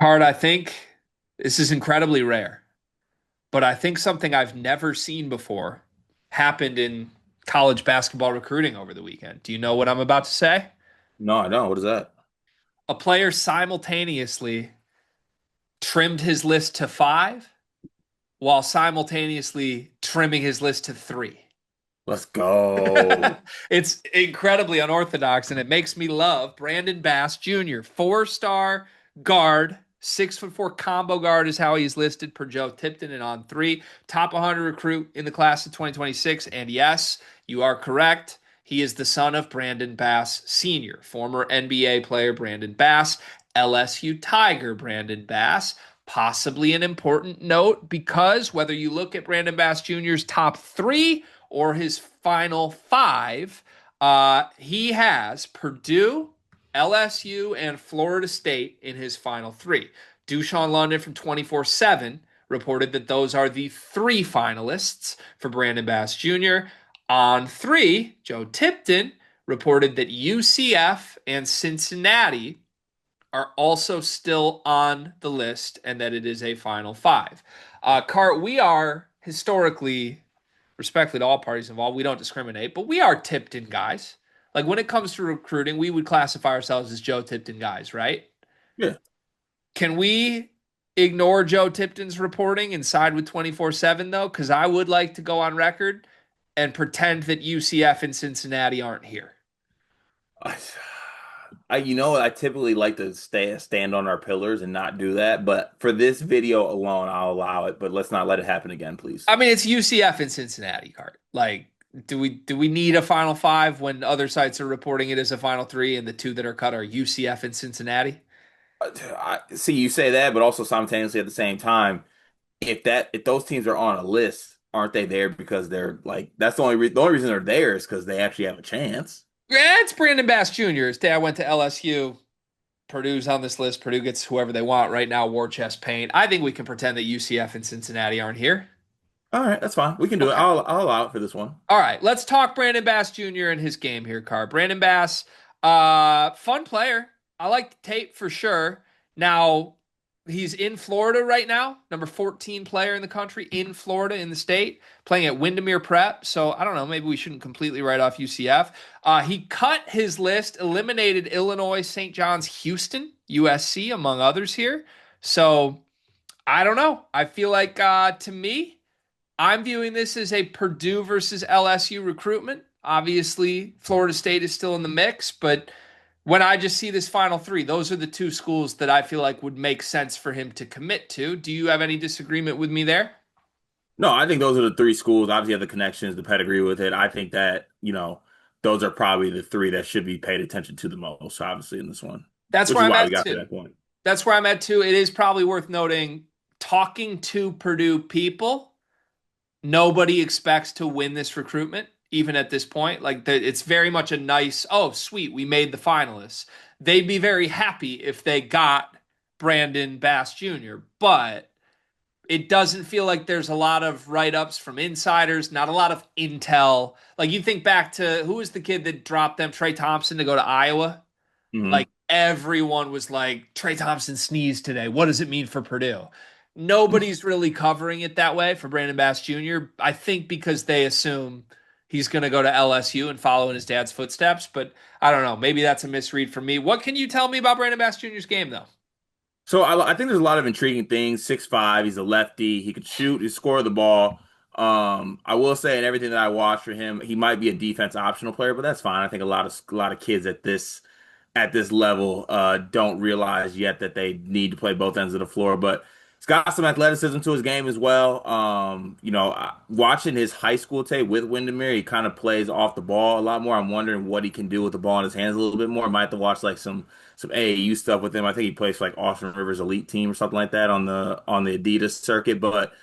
Hard, I think this is incredibly rare, but I think something I've never seen before happened in college basketball recruiting over the weekend. Do you know what I'm about to say? No, I don't. What is that? A player simultaneously trimmed his list to five while simultaneously trimming his list to three. Let's go. It's incredibly unorthodox, and it makes me love Brandon Bass Jr., four-star guard, 6'4" combo guard is how he's listed per Joe Tipton, and on three, top 100 recruit in the class of 2026. And yes, you are correct. He is the son of Brandon Bass Sr., former NBA player Brandon Bass, LSU Tiger Brandon Bass. Possibly an important note because whether you look at Brandon Bass Jr.'s top three or his final five, he has Purdue, LSU, and Florida State in his final three. Dushan London from 24/7 reported that those are the three finalists for Brandon Bass Jr. On three, Joe Tipton reported that UCF and Cincinnati are also still on the list and that it is a final five. Cart, we are historically, respectfully to all parties involved, we don't discriminate, but we are Tipton guys. Like when it comes to recruiting, we would classify ourselves as Joe Tipton guys, right? Yeah. Can we ignore Joe Tipton's reporting and side with 24/7 though? Because I would like to go on record and pretend that UCF and Cincinnati aren't here. I, I typically like to stand on our pillars and not do that, but for this video alone, I'll allow it. But let's not let it happen again, please. I mean, it's UCF and Cincinnati, Cart. Like, do we need a final five when other sites are reporting it as a final three and the two that are cut are UCF and Cincinnati? I see you say that, but also simultaneously at the same time, if those teams are on a list, aren't they there because they're like that's the only reason they're there is because they actually have a chance. Yeah, it's Brandon Bass Jr. His dad went to LSU. Purdue's on this list. Purdue gets whoever they want right now. War chest paint. I think we can pretend that UCF and Cincinnati aren't here. All right, that's fine. We can do it. Okay. I'll allow it for this one. All right. Let's talk Brandon Bass Jr. and his game here, Car. Brandon Bass, fun player. I like the tape for sure. Now, he's in Florida right now, number 14 player in the country in Florida in the state, playing at Windermere Prep. So I don't know, maybe we shouldn't completely write off UCF. He cut his list, eliminated Illinois, St. John's, Houston, USC, among others here. So I don't know. I feel like to me, I'm viewing this as a Purdue versus LSU recruitment. Obviously, Florida State is still in the mix, but when I just see this final three, those are the two schools that I feel like would make sense for him to commit to. Do you have any disagreement with me there? No, I think those are the three schools. Obviously, have the connections, the pedigree with it. I think that, those are probably the three that should be paid attention to the most, obviously, in this one, That's which where is I'm why we at got to too. that point. That's where I'm at too. It is probably worth noting talking to Purdue people, nobody expects to win this recruitment, even at this point. Like it's very much a nice, oh, sweet, we made the finalists. They'd be very happy if they got Brandon Bass Jr., but it doesn't feel like there's a lot of write-ups from insiders, not a lot of intel. Like you think back to who was the kid that dropped them, Trey Thompson, to go to Iowa? Hmm. Like everyone was like, Trey Thompson sneezed today. What does it mean for Purdue? Nobody's really covering it that way for Brandon Bass Jr. I think because they assume he's going to go to LSU and follow in his dad's footsteps. But I don't know. Maybe that's a misread for me. What can you tell me about Brandon Bass Jr.'s game, though? So I think there's a lot of intriguing things. 6'5", he's a lefty. He could shoot. He score the ball. I will say in everything that I watched for him, he might be a defense optional player, but that's fine. I think a lot of kids at this level don't realize yet that they need to play both ends of the floor. But he's got some athleticism to his game as well. Watching his high school tape with Windermere, he kind of plays off the ball a lot more. I'm wondering what he can do with the ball in his hands a little bit more. I might have to watch like some AAU stuff with him. I think he plays for like Austin Rivers elite team or something like that on the Adidas circuit. But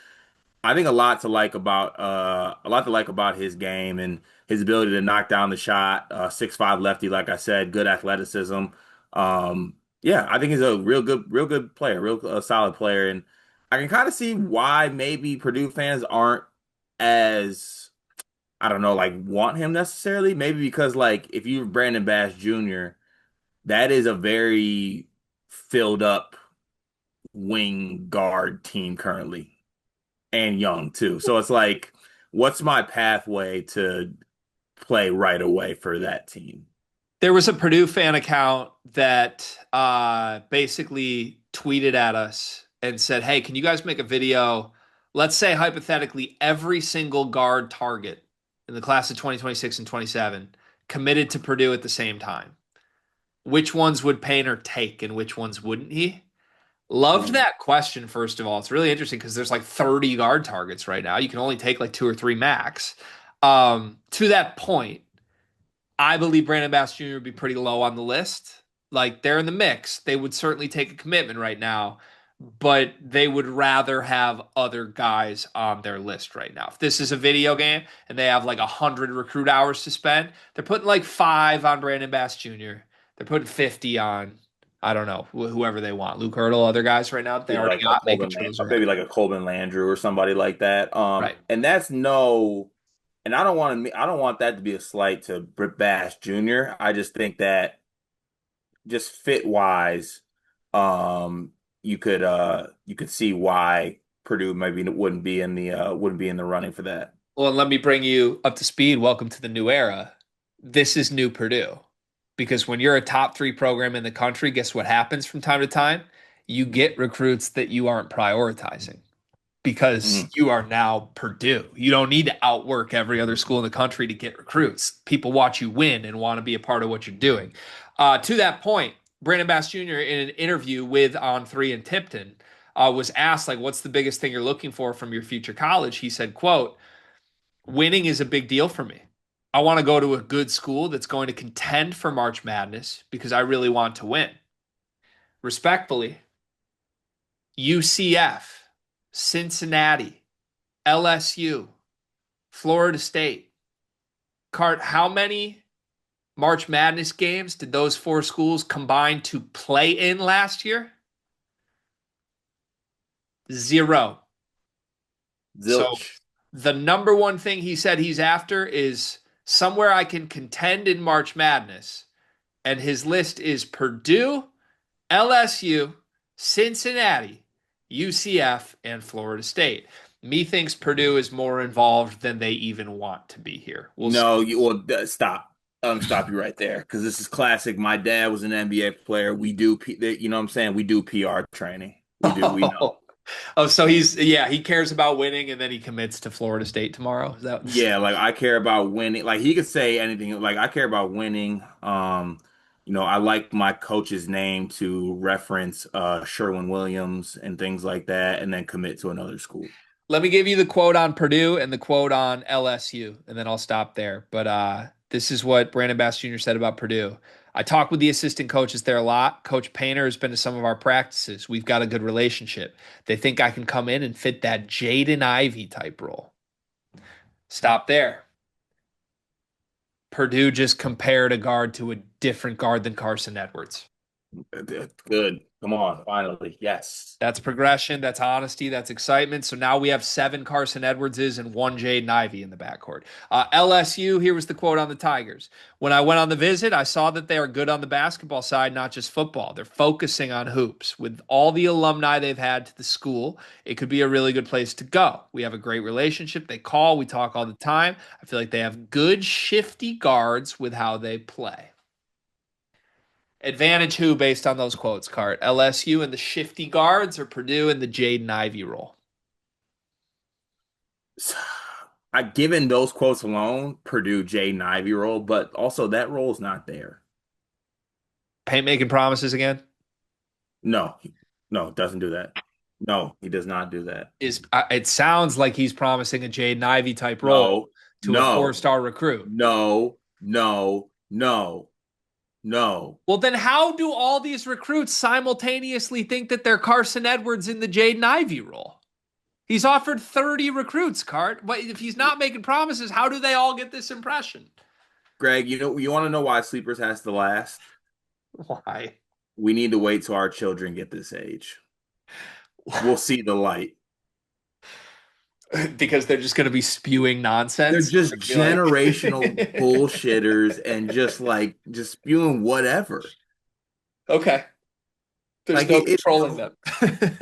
I think a lot to like about his game and his ability to knock down the shot. 6'5" lefty, like I said, good athleticism. Yeah, I think he's a real good player, real solid player, and I can kind of see why maybe Purdue fans aren't as I don't know, like want him necessarily. Maybe because like if you're Brandon Bass Jr., that is a very filled up wing guard team currently, and young too. So it's like, what's my pathway to play right away for that team? There was a Purdue fan account that basically tweeted at us and said, "Hey, can you guys make a video? Let's say hypothetically every single guard target in the class of 2026 and 27 committed to Purdue at the same time. Which ones would Painter take and which ones wouldn't he?" Loved Mm. that question, first of all. It's really interesting because there's like 30 guard targets right now. You can only take like two or three max. To that point, I believe Brandon Bass Jr. would be pretty low on the list. Like they're in the mix. They would certainly take a commitment right now, but they would rather have other guys on their list right now. If this is a video game and they have like 100 recruit hours to spend, they're putting like 5 on Brandon Bass Jr. They're putting 50 on, I don't know, whoever they want. Luke Hurdle, other guys right now that they Yeah, already like a got, making sure those are maybe in. like a Colvin Landrew or somebody like that. Right. And that's no, and I don't want that to be a slight to Britt Bass Jr. I just think that just fit wise, um, you could see why Purdue maybe wouldn't be in the running for that. Well, let me bring you up to speed. Welcome to the new era. This is new Purdue. Because when you're a top three program in the country, guess what happens from time to time? You get recruits that you aren't prioritizing because Mhm. you are now Purdue. You don't need to outwork every other school in the country to get recruits. People watch you win and want to be a part of what you're doing. To that point, Brandon Bass Jr. in an interview with On3 and Tipton was asked, like, what's the biggest thing you're looking for from your future college? He said, quote, winning is a big deal for me. I want to go to a good school that's going to contend for March Madness because I really want to win. Respectfully, UCF, Cincinnati, LSU, Florida State. Cart, how many March Madness games did those four schools combine to play in last year? Zero. So Zilch. the number one thing he said he's after is somewhere I can contend in March Madness. And his list is Purdue, LSU, Cincinnati, UCF, and Florida State. Methinks Purdue is more involved than they even want to be here. We'll see. No, stop. Stop you right there because this is classic. My dad was an NBA player. You know what I'm saying? We do PR training. We know. Oh, so yeah, he cares about winning and then he commits to Florida State tomorrow. Is that Yeah, like I care about winning. Like he could say anything. Like I care about winning. I like my coach's name to reference Sherwin Williams and things like that, and then commit to another school. Let me give you the quote on Purdue and the quote on LSU, and then I'll stop there. But this is what Brandon Bass Jr. said about Purdue. I talk with the assistant coaches there a lot. Coach Painter has been to some of our practices. We've got a good relationship. They think I can come in and fit that Jaden Ivey type role. Stop there. Purdue just compared a guard to a different guard than Carson Edwards. Good. Come on, finally. Yes. That's progression. That's honesty. That's excitement. So now we have 7 Carson Edwardses and 1 Jaden Ivey in the backcourt. LSU, here was the quote on the Tigers. When I went on the visit, I saw that they are good on the basketball side, not just football. They're focusing on hoops. With all the alumni they've had to the school, it could be a really good place to go. We have a great relationship. They call, we talk all the time. I feel like they have good, shifty guards with how they play. Advantage who based on those quotes, Cart? LSU and the shifty guards or Purdue and the Jaden Ivey role? Given those quotes alone, Purdue Jaden Ivey role, but also that role's not there. Paint making promises again? No, no, it doesn't do that. No, he does not do that. Is it sounds like he's promising a Jaden Ivey type role No, to a no, four-star recruit. no, no, no, no. Well, then how do all these recruits simultaneously think that they're Carson Edwards in the Jaden Ivey role? He's offered 30 recruits, Cart. But if he's not making promises, how do they all get this impression? Greg, you want to know why sleepers has to last? Why? We need to wait till our children get this age. We'll see the light. Because they're just going to be spewing They're nonsense. just I feel like. generational bullshitters and just spewing whatever. Okay. There's Like no controlling them.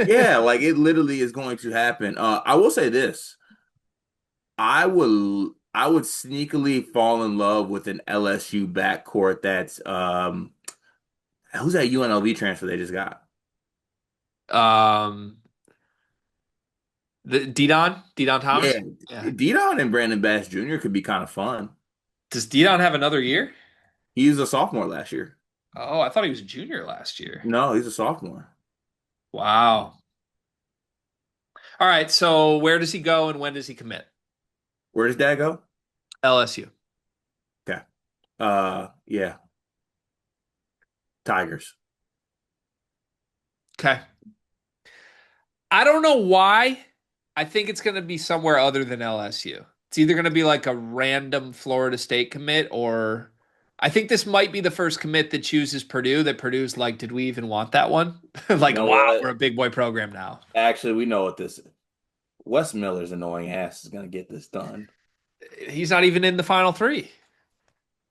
yeah, like it literally is going to happen. I will say this. I would sneakily fall in love with an LSU backcourt that's who's that UNLV transfer they just got? um, the Didon Yeah, Thomas. Yeah. Deion and Brandon Bass Jr. could be kind of fun. Does Didon have another year? He was a sophomore last year. Oh, I thought he was a junior last year. No, he's a sophomore. Wow. All right. So where does he go and when does he commit? Where does Dad go? LSU. Okay. Yeah, Tigers. Okay. I don't know why. I think it's going to be somewhere other than LSU. It's either going to be like a random Florida State commit, or I think this might be the first commit that chooses Purdue, that Purdue's like, did we even want that one? You Like, know wow, what? we're a big boy program now. Actually, we know what this is. Wes Miller's annoying ass is going to get this done. He's not even in the final three.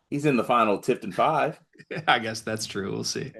He's in the final Tipton five. I guess that's true. We'll see.